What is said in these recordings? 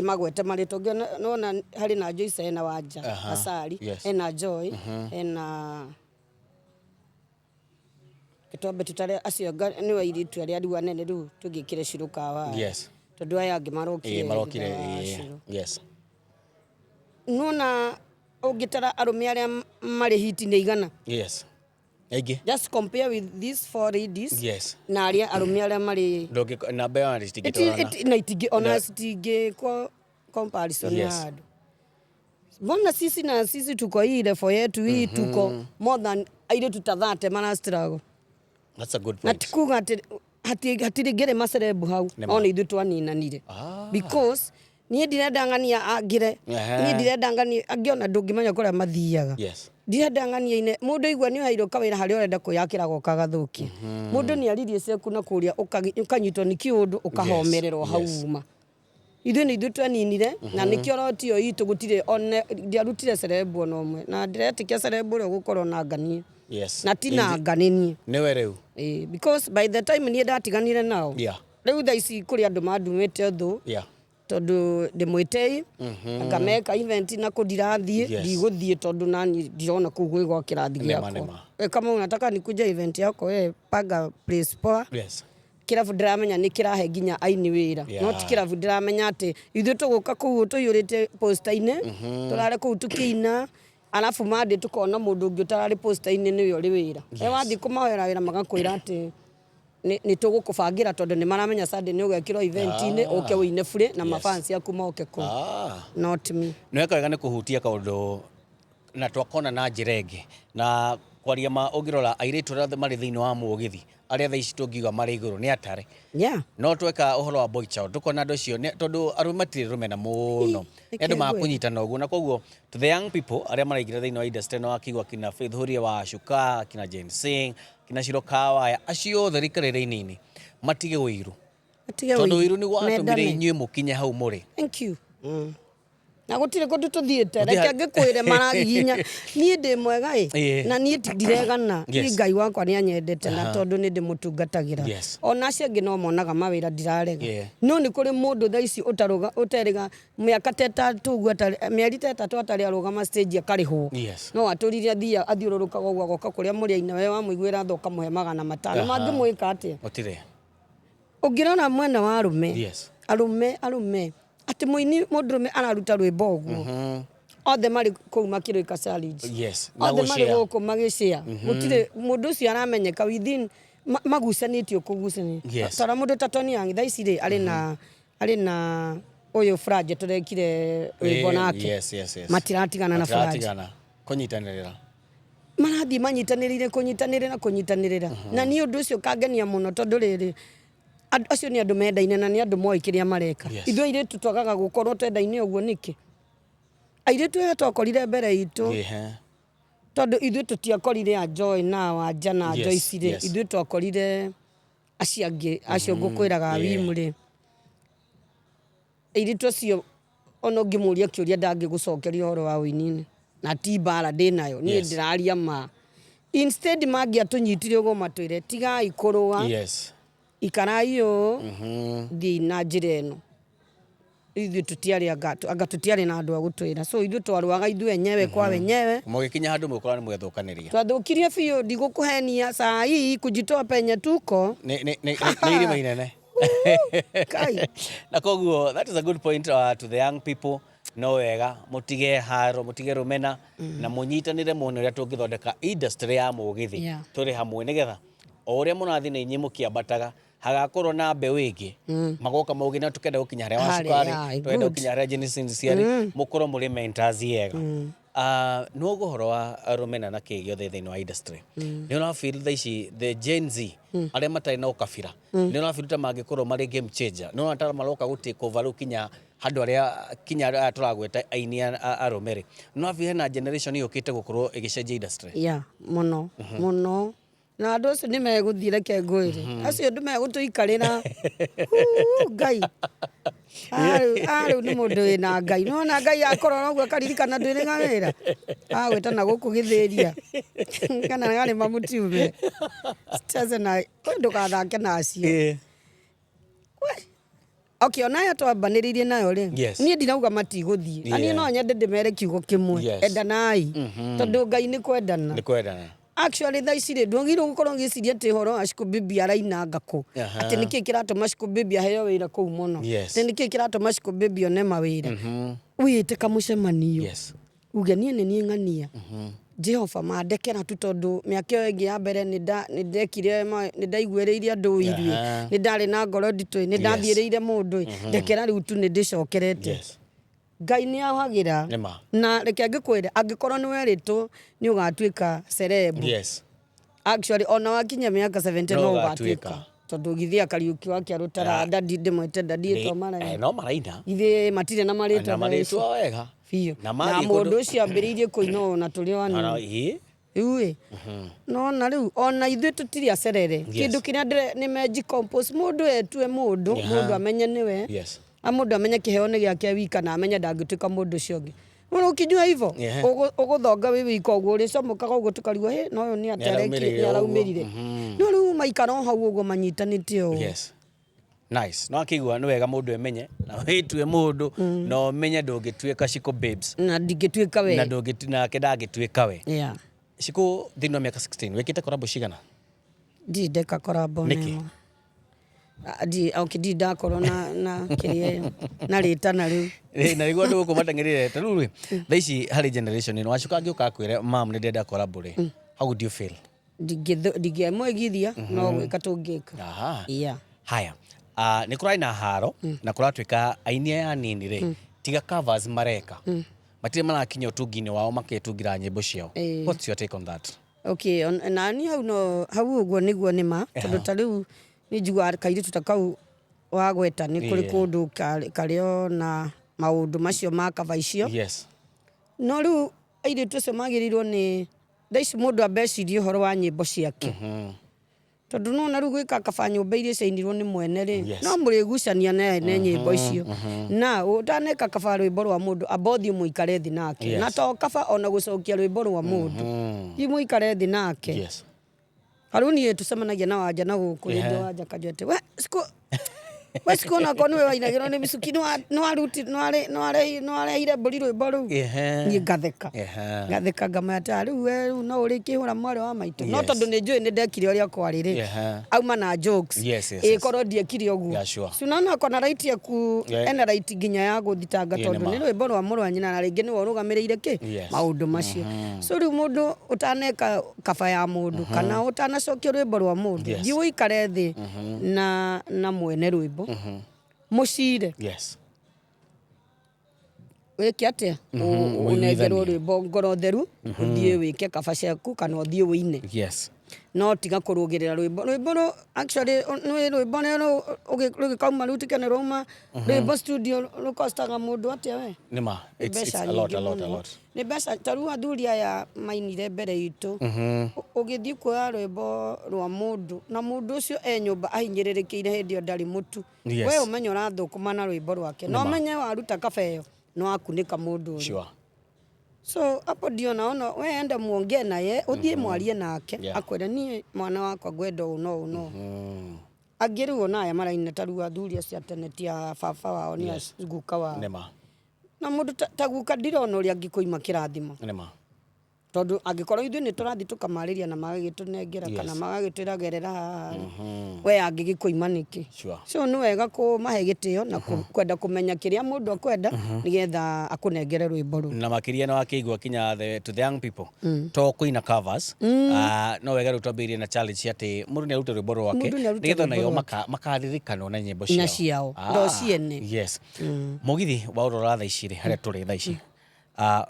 magwete marito nona hari na Joyce ena Wanja Asali ena Joy ena Kitombe tutare acio ni wa iritu aria riu anene riu tugikire cirukawa tondu aya angi marokire nona ugitara arume aria mari hiti ni igana Egi. Just compare with these 4 ladies. Na aria arume aria mari ndoge na bea alistigitona. Na itige ona stige kwa comparison ya adu. Mbona sisi tuko hii level yetu hii tuko more than aire tutathate mana struggle. That's a good point. Natikuga hatire gere macerebu hau ona ithu twaninanire. Because nie ndirenda ngania agire nie ndirenda ngania angiona ndungimenya kuria mathiaga ndirenda ngania ine mundu igwa ni hairo kawira hari orenda kuyakira goka gathuki mundu ni aririe seku na kuria ukanyitwo ni kiundu ukahomererwo hauma ithu ni ithu twaninire na nikio rotio itu gutire one ndiarutire cerebu no mwe na ndiretikia cerebu ri gukorwo na ngani na tina nganini niwe riu because by the time ni ndatiganire nao riu thaici kuri andu madumite othu tondu ndimwitei ngameka event na kudirathie ndiguthie tondu nani ndirona ku gwigwa kirathi giakwa kama unataka nikuja event yako panga place poa kirabu ndiramenya ni kirahe nginya aini wira no ti kirabu ndiramenya ati ithu tuguka ku tuyurite poster-ine turare ku tukina alafu mande tukona mundu ungi utarari poster-ine niwe uri wira wathi kumahera wira magakwira ati ni tugukubangira tondu ni maramenya Sunday ni ugekirwo event-ine uke wine free na mafansi aku moke ku not me no ekaga ni kuhutia kaundu na twakona na njirenge na kwaria ma ugirora airitu rathe mari thiini wa mugithi aria thaici tungiuga mari iguru ni atare no tweka uhoro wa boy child tukona andu cio tondu arume matire rumena muno andu makunyitana uguo na koguo to the young people aria maraingira thiini wa industry no akigwa kina Faith Huria wa Shuka kina Jane Singh kina Shirokawa acio therikarire inini matige wiru tondu wiru ni gwatumire inyue mukinye hau muri thank you na gutire kundu tuthiete reke ngikwire maraginya nie ndi mwega na nie ndiregana ni Ngai wakwa ni anyendete na tondu ni ndimutungatagira ona acio ngi no monaga mawira ndirarega no ni kuri mundu thaici uteriga miaka tetatu gweta mieri tetatu atari arugama stage akarihwo no aturirie thia athiururukaga ugwa goka kuria muri aina we wa muigwira thoka muhe magana matano mangimwika atia otire ungirona mwena wa arume ati muini mundurume araruta rwimbo uguo othe mari kou makirika challenge othe mari guku magishare gutire mundu ucio aramenyeka within magucanitio kugucania tara mundu tatoni yangi thaici ri ari na uyu Franje turekire rwimbo nake matiratigana na Franje kunyitanirira marathi kunyitanirira na ni undu ucio kangenia muno tondu riri acio ni andu mendaine na ni andu moi kiria mareka ithu ire tutwagaga gukorwo tendaine uguo niki aire tu twakorire mbere itu tondu ithu tutiakorire a Joy na Wanja na Joyce ire ithu twakorire aciangi acio ngukwiraga wimuri ire tucio ono ngimuria kiuria ndangigucokeria horo wa winini na ti bara ndinayo ni ndiraria ma instead mangia tunyitire ugo matwire tiga ikorwa ikarayo di na njireno ithu tutiari anga tutiari na andu agutwira so ithu twarwaga ithu enyewe kwa wenyewe mugikinya handu mukora ni mwethukaniria twathukirie biu ndigukuhenia saa hii kujitoa penye tuko ni irima inene kai na koguo that is a good point to the young people no wega mutige haro mutige rumena na munyitanire muno ria tungithondeka industry ya mugithi turi hamwe nigetha o uria munathi na inyi mukiambataga hagakorwo na mbeu ingi magoka maugi na tukenda gukinya haria wa Sukari twenda gukinya haria Genesis ciari mukorwo muri mentors yega no guhoro wa rumena na kigio thiini wa industry ni una feel thaici the Gen Z aria matari na ukabira ni una feel ta mangikorwo mari game changer no atara maroka gutake over rukinya handu aria kinya turagweta aini arumeri no feel na generation yukite gukorwo igicenjia industry muno na andu acio ni meguthire ke ngwire acio ndu megutuikarira Ngai ni mundu wina Ngai no na Ngai akorwo noguo akaririkana ndwiriga wira agwita na guku githiria kana ngari mamutiume staze na ndukathake na acio Okay, onayo twambanĩrĩirie nayo rĩ niĩ ndirauga matigũthiĩ na niĩ no nyende ndĩmere kiugo kĩmwe endanai tondũ Ngai nĩ kwendana actually thaa ici rĩ ndwagĩrĩirwo gũkorwo ngĩciria atĩ ũhoro wa Shiko Bibi arainanga kũ atĩ nĩkĩĩ kĩratũma Shiko Bibi aheo wĩra kũu mũno atĩ nĩkĩĩ kĩratũma Shiko Bibi one mawĩra wĩte kamũcemanio uge niĩ nĩ niĩ ng'ania Jehova mandekera tu tondũ mĩaka ĩyo ĩngĩ ya mbere nĩ ndaiguĩrĩire andũ iruĩ nĩ ndarĩ na ngoro nditũ nĩ ndathiĩrĩire mũndũ ndekera rĩu tu nĩ ndĩcokerete Ngai nĩ ahagĩra na reke ngĩkwĩre angĩkorwo nĩ werĩtwo nĩ ũgatuĩka celeb actually ona wakinya mĩaka 70 no ũgatuĩka tondũ githia Kariuki wake arutara dadi ndĩmwĩte dadi ĩtwa maraina no maraina ithe matirĩ na marĩtwa wega na mũndũ ũcio ambĩrĩirie kũina na tũrĩ wani iwe no na rĩu ona ithuĩ tũtirĩ acerere kĩndũ kĩrĩa nĩ meji compose mũndũ etue mũndũ amenye nĩwe mũndũ amenye kĩheo nĩ gĩake wika na amenye ndangĩtuĩka mũndũ ũcio ũngĩ no ũkinyua hivyo ũgũthonga wĩ wika ũguo ũrĩcomokaga ũguo tũkarigwo no ũyũ nĩ atareki araumĩrire no rĩu maikara hau ũguo manyitanĩte ũũ nice no akigwa nĩ wega mũndũ emenye na wĩtue mũndũ no menye ndũngĩtuĩka Shiko Babes na ndingĩtuĩka we na ndangĩtuĩka we Shiko thĩinĩ wa mĩaka 16 wĩkĩte korabo cigana ndeka korabo nĩmo di ndakorwo na kĩrĩa na rĩtana rĩu na nĩguo andũ gũkũ mateng'erire ta rĩu thaa ici harĩ generation ĩno wacoka ngĩũka kwĩra mam nĩ ndenda korabo rĩ how do you feel ndingĩmwĩgithia no gwĩka tũngĩka haya nĩ kũrarĩ na haro na kũratuĩka aini aya anini rĩ tiga covers mareka matirĩ marakinya ũtungi-inĩ wao maketungira nyĩmbo ciao what's your take on that okay na ni hau ũguo nĩguo nĩma tondũ ta rĩu nĩ njiguaga kairĩtu ta kau wagweta nĩ kũrĩ kũndũ karĩo na maũndũ macio ma kaba icio no rĩu airĩtu acio magĩrĩirwo nĩ thaa ici mũndũ ambecirie ũhoro wa nyĩmbo ciake tondũ nona rĩu gwĩka kaba nyũmba iria ciainirwo nĩ mwene rĩ no mũrĩgucania nene nyĩmbo icio na ũtaneka kaba rwĩmbo rwa mũndũ abothi mũikare thĩ nake na to kaba ona gũcokia rwĩmbo rwa mũndũ thi mũikare thĩ nake rĩu niĩ tũcemanagia na wanja na gũkũ hĩndĩ wanja kanjwete we Shiko na niwe wainagĩrwo nĩ Mĩcuki nĩwareheire mbũri rwĩmbo rũu niĩ ngatheka ngamata rĩu we no ũrĩkĩhũra mwarĩ wa maitũ no tondũ nĩ njũĩ nĩ ndekire ũrĩa kwarĩ rĩ auma na jokes ĩkorwo ndiekire ũguo cunona kona right yaku ena right nginya ya gũthitanga tondũ nĩ rwĩmbo rwa mũrũ wa nyina na rĩngĩ nĩwe ũrũgamĩrĩire maũndũ macio so rĩu mũndũ ũtaneka kaba ya mũndũ kana ũtanacokia rwĩmbo rwa mũndũ thiĩ ũikare thĩ na mwene rwĩmbo mũcire wĩke atĩa ũnengerwo rwĩmbo ngoro theru ũthiĩ wĩke kaba ciaku kana ũthiĩ wĩine no tiga kũrũgĩrĩra rwĩmbo actually nĩ rwĩmbo rũgĩkauma rũu tikene rwauma rwĩmbo studio rũkostaga mũndũ atĩa we it's a lot nĩ mbeca ta rĩu athuri aya mainire mbere itũ ũgĩthiĩ kuoya rwĩmbo rwa mũndũ na mũndũ ũcio nyũmba ahinyĩrĩrĩkĩire hĩndĩ ĩyo ndarĩ mũtu we ũmenye ũrathũkũma na rwĩmbo rwake no menye waruta kaba ĩyo no akunĩka mũndũ ũyũ so hapo ndio naona we enda muongee naye uthie mwarie nake akwenda niĩ mwana wakwa ngwenda no angĩrũo naye maraina taru athuri acio atene tia baba wao ni guka wao na mũndũ ta guka ndirona ũrĩa angĩkũima kĩrathimo tondũ angĩkorwo ithuĩ nĩ tũrathiĩ tũkamarĩria na magagĩtũnengera kana magagĩtwĩragerera haha we angĩgĩkũima nĩkĩ so nĩ wega kũmahe gĩtĩo na kwenda kũmenya kĩrĩa mũndũ akwenda nĩgetha akũnengere rwĩmbo rũu na makĩria na wakĩigua kinya to the young people to kũina covers no wega rĩu twambĩrĩrie na challenge atĩ mũndũ nĩ arute rwĩmbo rwake nĩgetha nayo makaririkana na nyĩmbo ciao ndo ciene mũgithi wa ũrora thaa ici harĩa tũrĩ thaa ici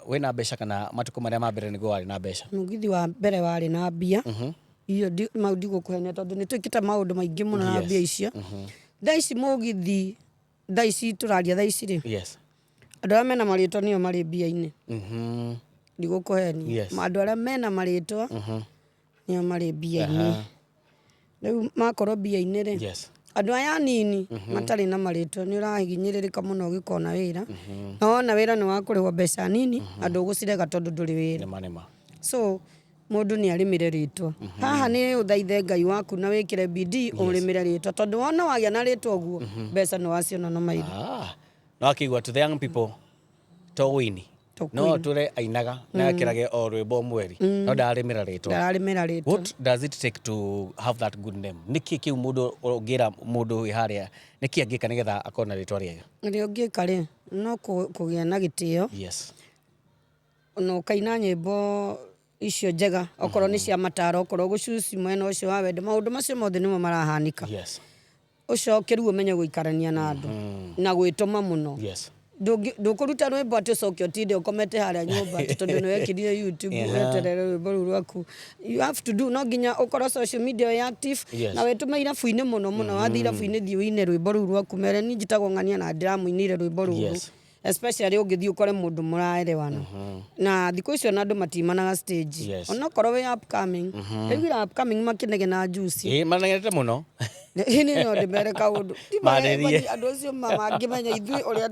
wena mbeca kana matuko marĩa ma mbere nĩguo warĩ na mbeca mũgithi wa mbere warĩ na mbia iyo maũndũ gũkũhenia tondũ nĩ twĩkĩte maũndũ maingĩ mũno na mbia icio thaa ici mũgithi thaa ici tũraria thaa ici rĩ andũ arĩa mena marĩtwa nĩo marĩ mbia-inĩ ndigũkũhenia andũ arĩa mena marĩtwa nĩo marĩ mbia-inĩ rĩu makorwo mbia-inĩ rĩ andũ aya anini matarĩ na marĩtwa nĩ ũrahinyĩrĩrĩka mũno ũgĩkona wĩra na wona wĩra nĩ wakũrĩhwo mbeca nini andũ ũgũcirega tondũ ndũrĩ wĩra so mundu ni arimire ritwa haha ni uthaithe Ngai waku na wikire bidii urimire ritwa tondu wona wagia na ritwa uguo mbeca ni waciona no maitho no akigwa to the young people to wini no ture ainaga na akirage o rwimbo mweri no ndarimira ritwa what does it take to have that good name niki kiu mundu ungira mundu iharia niki angika nigetha akona ritwa riega ri ungika ri no kugia na gitio yes no kaina nyimbo icio njega okorwo ni cia mataro okorwo gucuci mwena ucio wa wende maundu macio mothe nimo marahanika yes ucokeru umenye guikarania na andu na gwituma muno yes ndukuruta rwimbo ati ucoke utinde ukomete haria nyumba tondu niwekirire YouTube weterere rwimbo ru rwaku you have to do no nginya ukorwo social media active na wetuma irabu-ini muno wathi irabu-ini thiu-ine rwimbo ru rwaku mere ni njitagwo ng'ania na ndiramuinire rwimbo ruru especially ungithi ukore mundu muraerewana na thiku icio na andu matimanaga stage ona korwo we upcoming rĩu upcoming makinege na juice manegete muno hini no ndimere kaundu andu acio mangimenya ithui uria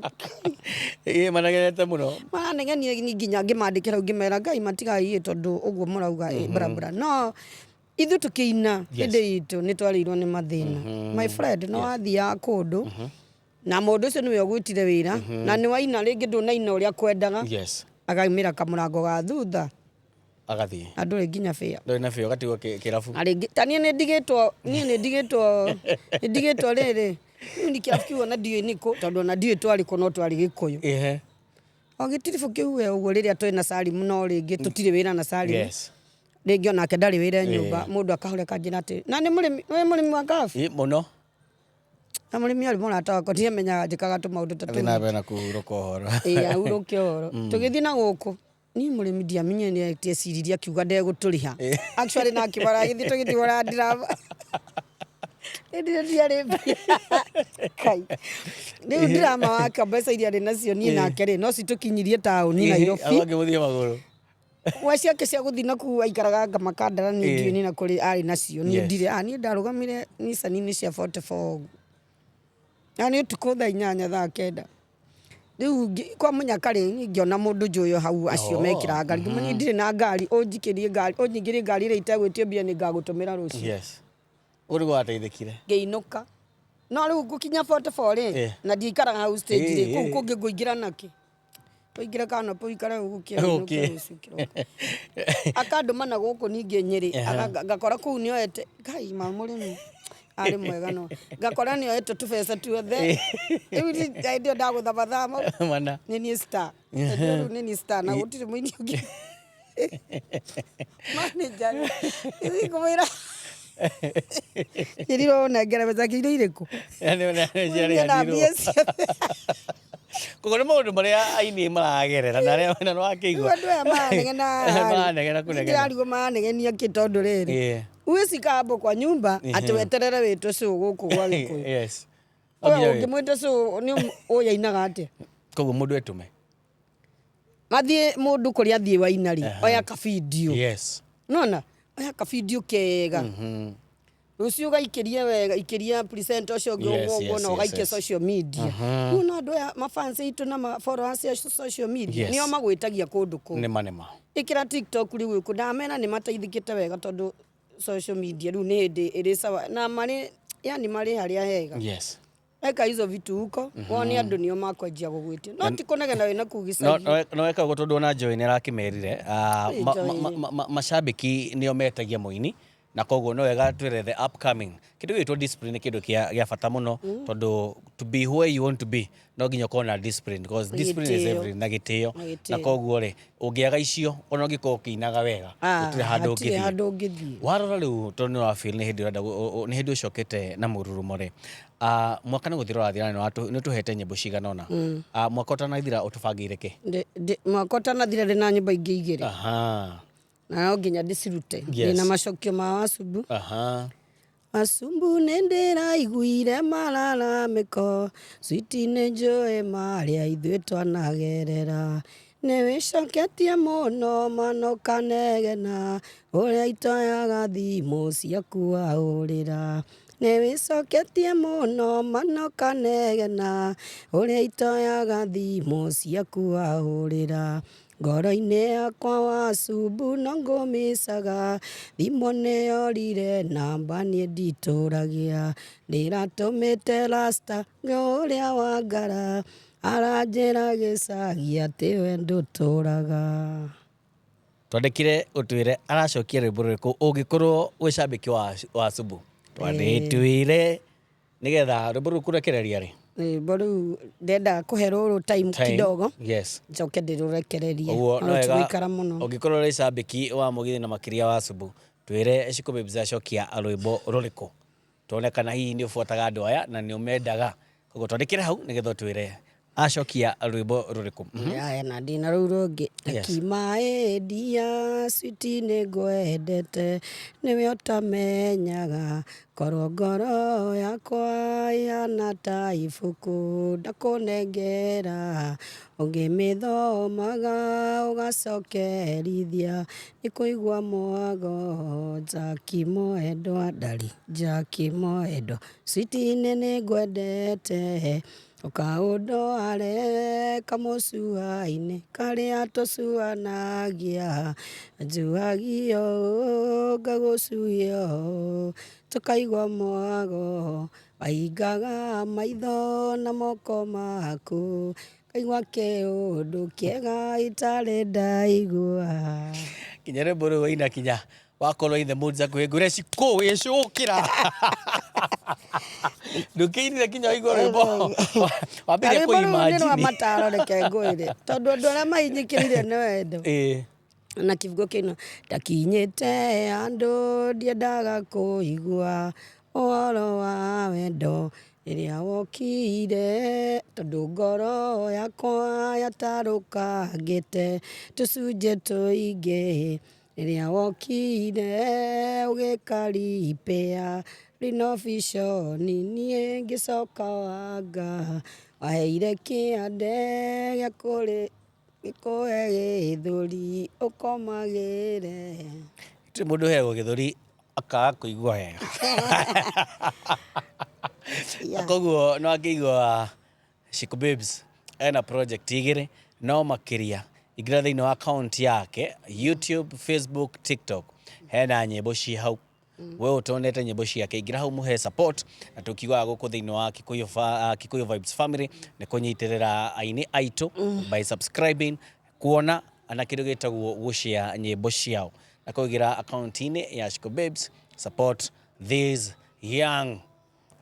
manegete muno manegenie nginya ngimandikira ngimera Ngai matigai tondu uguo murauga brabra no ithu tukiina hindi itu ni twariirwo ni mathina my friend no wathia kundu na mundu ucio niwe ugwitire wira na ni waina ringi ndunaina uria kwendaga agaimira kamurango ga thutha agathie andu nginya fia nduri na fia gatigwo kirabu aringi tani ni ndigitwo riri ni kirabu kiu na dio niko tondu na dio twari kuno twari gikuyu o gitirifu kiu we uguo riria twina Salimu no ringi tutire wira na Salimu ringi onake ndari wira nyumba mundu akahore kanjira ati na ni murimi wa kafu muno na murimi ari murata wakwa tie menyaga njikaga tu maundu tatu na bena kuhuruka uhoro ahuruke uhoro tugithi na guku ni murimi ndiamenye ni etie ciriria kiuga ndeguturiha actually na kibara githi tugithi wara ndirava ndirari kai ni drama waka mbeca iria ri nacio ni nake ri no citukinyirie tauni Nairobi agimuthie maguru waciake cia guthi na ku aikaraga ngamakandara ni ndio ni na kuri ari nacio ni ndire ni ndarugamire ni sanini cia 44 ani utuko thaa 8 thaa 9 riu kwa munyaka ri ngiona mundu njuyo hau acio mekira ngari ngimani ndire na ngari unjikirie ngari unyingirie ngari ri itegwitio mbia ni ngagutumira rucio uri gwateithikire ngeinuka no riu gukinya 44 ri na ndiikaraga hau stage ri kuu kungi nguingira naki uingira kana po ikara ugukia akandumana guku ningi Nyeri ngakora kuu nioete Ngai mamurimi ari mwega no ngakora nioete tubesa tuothe riu ndio ndaguthabathama mana ni star ni star na gutire muini ungi manager kumwira iriro nengera mbeca kiro iriku kuko nä maå ndå marä a aini maragerera na arä a wena nä wakä andu aya manegena manegenia kä tondå rä rä uä cikambå kwa nyumba atä weterere wä two cå gå kå gwa gä kå å ngä mwä te cå nä å yainaga atä koguo må ndå etå me mathiä må ndå kå rä a thiä wainari oya kabidio nona oya kabidio kega rucio gaikirie wega ikiria present ucio ngwo no gaikie social media no andu ya mafans itu na followers ya social media nio magwitagia kundu ku nema ikira TikTok riu ku ndamena ni mateithikite wega tondu social media riu ni ndi iri sawa na mari yani mari haria hega eka hizo vitu huko woni andu nio makwanjia gugwitia no tikonegena wina kugisa no eka tondu ona Joy ni rakimerire mashabiki nio metagia muini na koguo no wega twire the upcoming kindu gitwo discipline kindu kia bata muno tondu to be where you want to be no nginya kona discipline because discipline is everything na gitio na koguo ri ungiaga icio ona ngiko kinaga wega utire handu ngithi warora riu tondu wa feel ni hindi ucokete na mururumo ri mwaka ni guthira thira ni tuhete nyimbo ciganona mwaka utanathira utubangire ki mwaka utanathira na nyimbo ingi igiri na no nginya ndicirute ndina macokio ma Wasumbu Wasumbu nendera iguire mararamiko switine Joy maria ithuĩ twanagerera nĩwĩcoketie mũno manokanegena ũrĩa itoyaga thimũ ciaku wahũrĩra nĩwĩcoketie mũno manokanegena ũrĩa itoyaga thimũ ciaku wahũrĩra ngoro-inĩ yakwa Wasubu no ngũmĩcaga, thimũ nĩyorire namba niĩ nditũragia, ndĩratũmĩte rasta ũrĩa Wangara, aranjĩra gĩcagi atĩ we ndũtũraga. Twandĩkire ũtwĩre aracokia rwĩmbo rũrĩkũ ũngĩkorwo wĩ cambĩki wa Wasubu, twandĩtwĩre nĩgetha rwĩmbo rũu kũrekereria rĩ. Rwĩmbo rũu ndenda kũhe rũrũ time kidogo, njoke ndĩrũrekererie rũtigũikara mũno. Ũngĩkorwo wĩ cambĩki wa Mũgithi na makĩria wa Wasubu, twĩre Shiko Babes acokia rwĩmbo rũrĩkũ, tuone kana hihi nĩ ũbuataga andũ aya na nĩ ũmendaga, koguo twandĩkĩre hau nĩgetha ũtwĩre acokia rwĩmbo rũrĩkũ. Aya na ndina rũu rũngĩ, akimaĩ ndia switi nĩngwendete, nĩwe ũtamenyaga, korwo ngoro yakwa ihana ta ibuku ndakũnengera, ũngĩmĩthomaga ũgacokerithia, nĩkũigua mwago Jackie mwendwa ndari, Jackie mwendwa switi nĩngwendete, ũkaũndware kamũcua-inĩ karĩa tũcuanagia, njuagio ngagũcuia tũkaigua mwago, waingaga maitho na moko maku, kaigua kĩũndũ kĩega itarĩ ndaigua. Kinya rwĩmbo rũu waina kinya wakorwo in the mood za kwĩngũra cikũgĩcũkĩra ndũkĩinire kinya waigua rwĩmbo wambĩrĩria kũimagine. Rwĩmbo rũu nĩ rwa mataro reke ngwĩre, tondũ andũ arĩa mahinyĩkĩrire nĩ wendo. Na kiugo kĩno, ndakinyĩte andũ ndiendaga kũigua ũhoro wa wendo rĩrĩa wokire, tondũ ngoro yakwa yatarũkangĩte tũcunjĩ tũingĩ, rĩrĩa wokire ũgĩkaripĩa rinovishoni niĩ ngĩcoka wanga, waheire kĩande gĩa gĩkũhe gĩthũri ũkomagĩre. Gũtirĩ mũndũ ũheagwo gĩthũri akaga kũigua wega. Koguo no akĩigua Shiko Babes ena project igĩrĩ no makĩria ingĩra thĩinĩ wa account yake YouTube, Facebook, TikTok, hena nyĩmbo ci hau. We ũtonete nyĩmbo ciake, ingĩra hau mũhe support, na tũkiugaga gũkũ thĩinĩ wa Kikuyu Vibes Family nĩ kũnyitĩrĩra aini aitũ by subscribing, kuona ana kĩndũ gĩtagwo gũshare nyĩmbo ciao, na kũigĩra account-inĩ ya Shiko Babes, support this young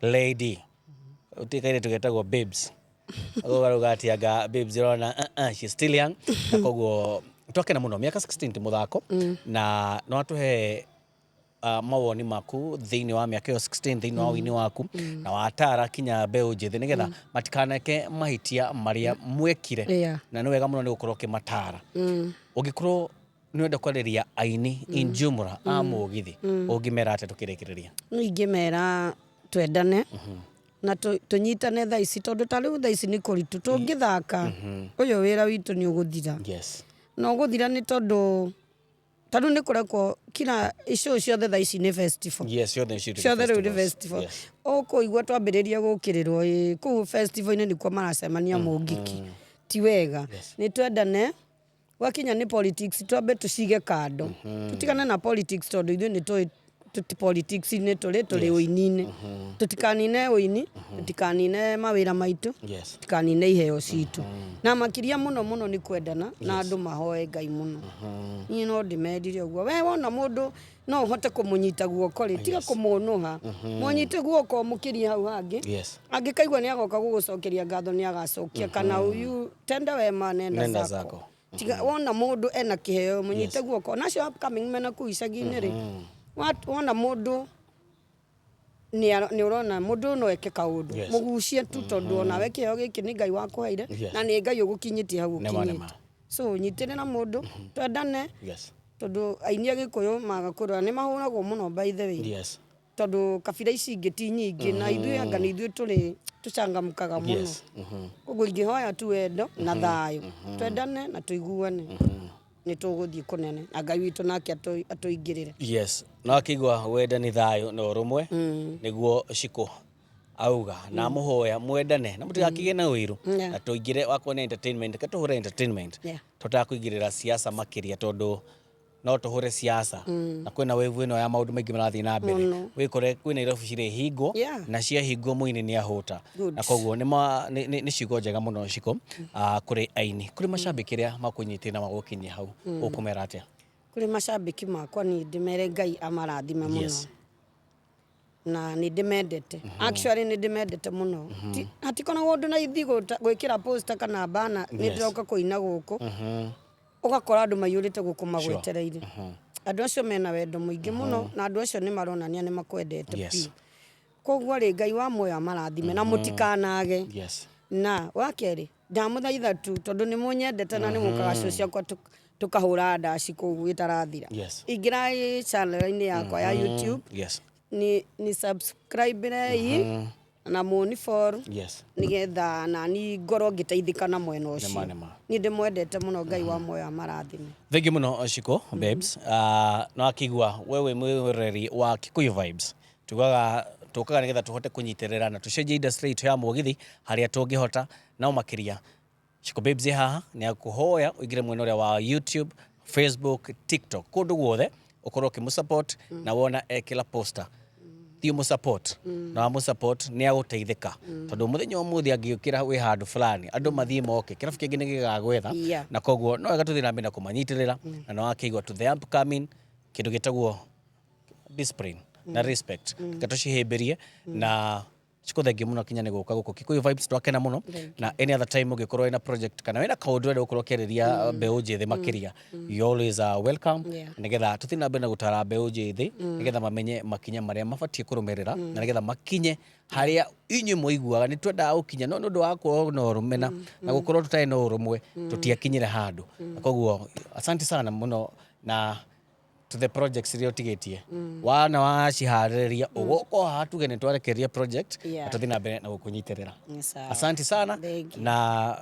lady. Ũtikaire tũgetagwo Babes. Ũgarũgatianga Babes ũrona she's still young. Koguo twakena mũno, mĩaka 16 ti mũthako, na no atũhe mawoni maku thĩinĩ wa mĩaka ĩyo 16 thĩinĩ wa wĩini waku, na watara kinya mbeũ njĩthĩ nĩgetha matikaneke mahĩtia marĩa mwekire, na nĩ wega mũno nĩ gũkorwo ũkĩmatara. Ũngĩkorwo nĩ wenda kwarĩria aini in jumla a Mũgithi, ũngĩmera atĩa tũkĩrĩkĩrĩria? Ingĩmera twendane na tũnyitane thaa ici, tondũ ta rĩu thaa ici nĩ kũritũ tũngĩthaka ũyũ wĩra witũ nĩ ũgũthira. Na ũgũthira nĩ tondũ ta rĩu nĩ kũrekwo kila show ciothe thaa ici nĩ festival. Ciothe rĩu nĩ festival. Ũkũigua twambĩrĩria gũkĩrĩrwo kũu festival-inĩ nĩkuo maracemania Mũngiki. Ti wega. Nĩ twendane, gwakinya nĩ politics twambe tũcige kando. Tũtigane na politics tondũ ithuĩ nĩ tũĩ politics-inĩ tũrĩ ũini-inĩ. Tũtikanine ũini, tũtikanine mawĩra maitũ, tũtikanine iheo citũ. Na makĩria mũno mũno nĩ kwendana na andũ mahoe Ngai mũno. Niĩ no ndĩmendire ũguo. We wona mũndũ no ũhote kũmũnyita guoko rĩ, tiga kũmũnũha. Mũnyite guoko mũkĩria hau hangĩ. Angĩkaigua nĩ agoka gũgũcokeria ngatho nĩ agacokia, kana uyu tenda wema nenda zako. Tiga wona mũndũ ena kĩheo mũnyite guoko. Nacio upcoming mena kũu icagi-inĩ rĩ, wona mũndũ nĩ ũrona mũndũ no eke kaũndũ, mũgucie tu, tondũ onawe kĩheo gĩkĩ nĩ Ngai wakũheire na nĩ Ngai ũgũkinyĩtie hau ũkinyĩte. So nyitĩrĩra mũndũ, twendane, tondũ aini a Gĩkũyũ magakũrũa nĩ mahũragwo mũno by the way, tondũ kabira ici ingĩ ti nyingĩ, na ithuĩ anga nĩ ithuĩ tũcangamũkaga mũno. Koguo ingĩhoya tu wendo na thayũ, twendane na tũiguane, nĩ tũgũthiĩ kũnene, na Ngai witũ nake atũingĩrĩre. No akĩigua wenda nĩ thayũ na ũrũmwe nĩguo Shiko auga na muhoya mwendane na mutigakige na wiru na tuingire wakwa entertainment katuhure entertainment tutakuigirira siasa makiria tondu no tuhure siasa na kwina wevu ino ya maundu maingi marathi na mbere wikore kwina Nairobi cire hingo na cia hingo muini ni ahuta na koguo ni ciugo njega muno ciko kuri aini kuri macambiki ria makunyitira magukinyia hau ukumera atia kuri macambiki makwa ni ndimere Ngai amarathime muno na ni ndimendete actually ni ndimendete muno hatikona wondu na ithi gwikira poster kana bana ni ndiroka kuina guku ugakora andu maiyurite guku magwetereire andu acio mena wendo muingi muno na andu acio ni maronania ni makwendete pi koguo ri Ngai wa moyo amarathime na mutikanage na wakeri ndamuthaitha tu tondu ni munyendete na ni mukaga cio ciakwa tukahura ndaci kugu itarathira ingira channel ini yakwa ya YouTube ni subscribe rei na moni for nigetha na ni ngoro ngiteithika na mwena ucio ni ndimwendete muno Ngai wa moyo amarathime thank you muno Shiko babes no akigwa wewe mwireri wa Kikuyu Vibes tukaga nigetha tuhote kunyitirira na tucenjie industry itu ya mugithi haria tungihota na makiria Shiko babes haha ni akuhoya uigire mwena uria wa YouTube Facebook TikTok kundu guothe ukorwo kimusupport na wona ekila poster ti mu support na mu support ni aguteithika tondu muthenya umuthi angiukira wi handu fulani andu mathie moke kirabu kingi ni gigagwetha na koguo no wega tuthina mbina kumanyitirira na no akigwa to the upcoming kindu gitagwo discipline na respect gatucihimbirie na Shikothengia muno kinya ni guka guku Kikuyu Vibes twakena muno na any other time ugikorwo ina project kana wina kaundu wenda gukorwo kiriria mbeu njithi makiria you always are welcome nigetha tuthina mbere na gutara mbeu njithi nigetha mamenye makinya maria mabatie kurumirira na nigetha makinye haria inyu muiguaga ni twenda ukinya no ndu wako no rumena na gukorwo tutai no rumwe tutiakinyire handu koguo asante sana muno na to the projects rio tigetie wana wa cihariria ugoko hatuge ni twarekeria project tuthina mbere na gukunyitirira asante sana na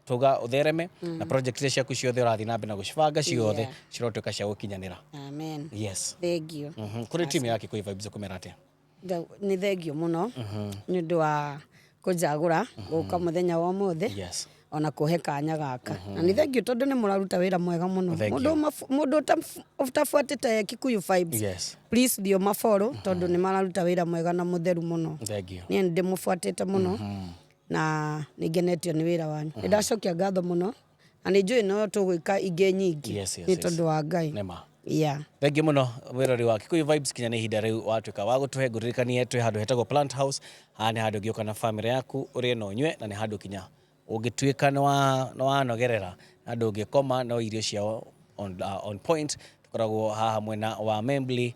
tuga uthereme na project cia ciaku ciothe urathi na mbere na gucibanga ciothe cirotuika cia gukinyanira amen yes thank you kuri team ya Kikuyu Vibes kumera atia ni thank you muno ni ndu wa kujagura guka muthenya wa mothe ona kuhe kanya gaka na ni thank you tondu ni muraruta wira mwega muno mundu utafuatite Kikuyu Vibes please dio mafollow tondu ni mararuta wira mwega na mutheru muno thank you ni ndimufuatite muno na nigenetio ni wira wanyu ndacokia ngatho muno na ni njui no tugwika inge nyingi ni tondu wa Ngai thank you muno wirori wa Kikuyu Vibes kinya ni hinda riu watuika wa gutuhe nguririkanie twi handu hetagwo Plant House ni handu ngioka na family yaku urie no nywe na ni handu kinya ugituika no wanogerera andu ngikoma no irio ciao on point tukoragwo haha mwena wa Membli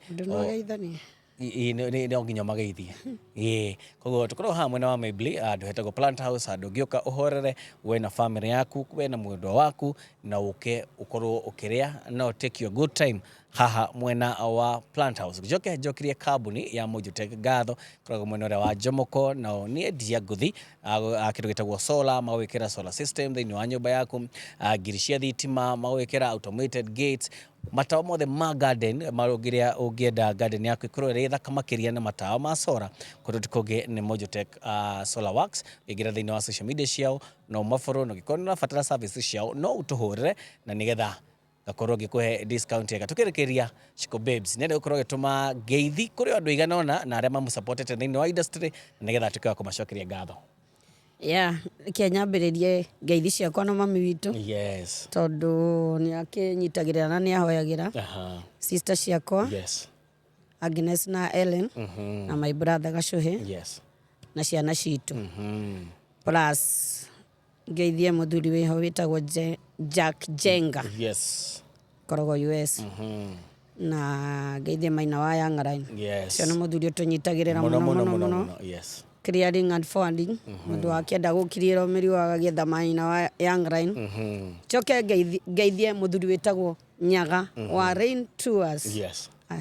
ni nginya mageithie koguo tukorwo haha mwena wa Membli andu hetagwo Plant House andu ngioka uhorere we na family yaku we na mwendwa waku na ukorwo ukiria no take your good time haha mwena wa Plant House njokirie kambuni ya Mojutech ngatho koragwo mwena wa Jomoko na ni ndia nguthi kindu gitagwo solar magwikira solar system thini wa nyumba yaku ngiri cia thitima magwikira automated gates matawa mothe ma garden marugiria ungienda garden yaku ikorwo ri thaka makiria na matawa ma solar kundu tikoge ni Mojutech Solar Works igira thini wa social media ciao no maforo no gikoni na fatara services ciao no utuhurire na nigetha gakorwo gikuhe discount yega tukirikiria Shiko Babes nende ukorwo gituma ngeithi kuri andu iganona na aria mamu supportete thini wa industry nigetha tukiwa kumacokeria ngatho Kenya mbiririe ngeithi ciakwa na mami witu tondu ni akinyitagirira na ni ahoyagira sister ciakwa Agnes na Ellen na my brother Gashuhe na ciana citu plus ngeithie muthuri wiho witagwo Jack Jenga korogwo US na ngeithie maina wa Young Line cio ni muthuri utunyitagirira muno clearing and forwarding mundu akienda gukirira umiri wa getha maina wa Young Line coke ngeithie muthuri witagwo Nyaga wa Rain Tours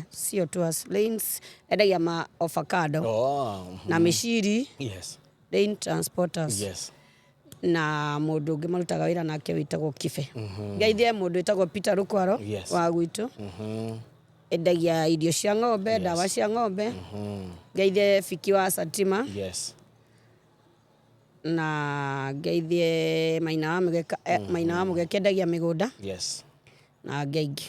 sio tours lanes edagia ma avocado na mishiri Rain Transporters na mundu ungi marutaga wira nake witagwo Kibe ngeithie mundu witagwo Peter Rukwaro wa gwitu endagia irio cia ng'ombe dawa cia ng'ombe ngeithie Fiki wa Satima na ngeithie Maina wa Mũgeka endagia mĩgũnda na ngeingĩ.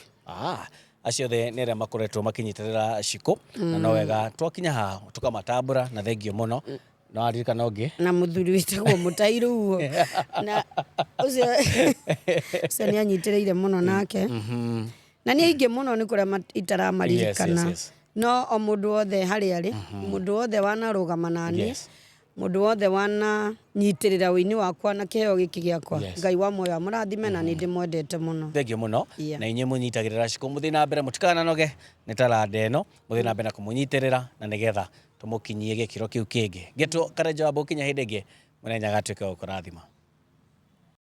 Acio the nä arä a makoretwo makinyitarira Shiko na no wega twakinya ha tukamatambura na thengio muno na aririkana ũngĩ na mũthuri wĩtagwo Mũtairu uo na ucio nĩ anyitĩrĩire mũno nake na nĩ aingĩ mũno nĩ kũrĩa itaramaririkana no o mũndũ wothe harĩa arĩ mũndũ wothe wanarũgama nani mũndũ wothe wananyitĩrĩra wĩini wakwa na kĩheo gĩkĩ gĩakwa Ngai wa muoyo amũrathime na nĩ ndĩmwendete mũno. Thengio mũno na inyuĩ mũnyitagĩrĩra Shiko mũthĩ na mbere mũtikananoge nĩ taranda ĩno mũthĩ na mbere na kũmũnyitĩrĩra na nĩgetha tũmũkinyie gĩkĩro kĩu kĩngĩ gĩtũ Karenjo Wambũgũ kinya hĩndĩ ĩngĩ mũthenya agatuĩke wa kũrathima.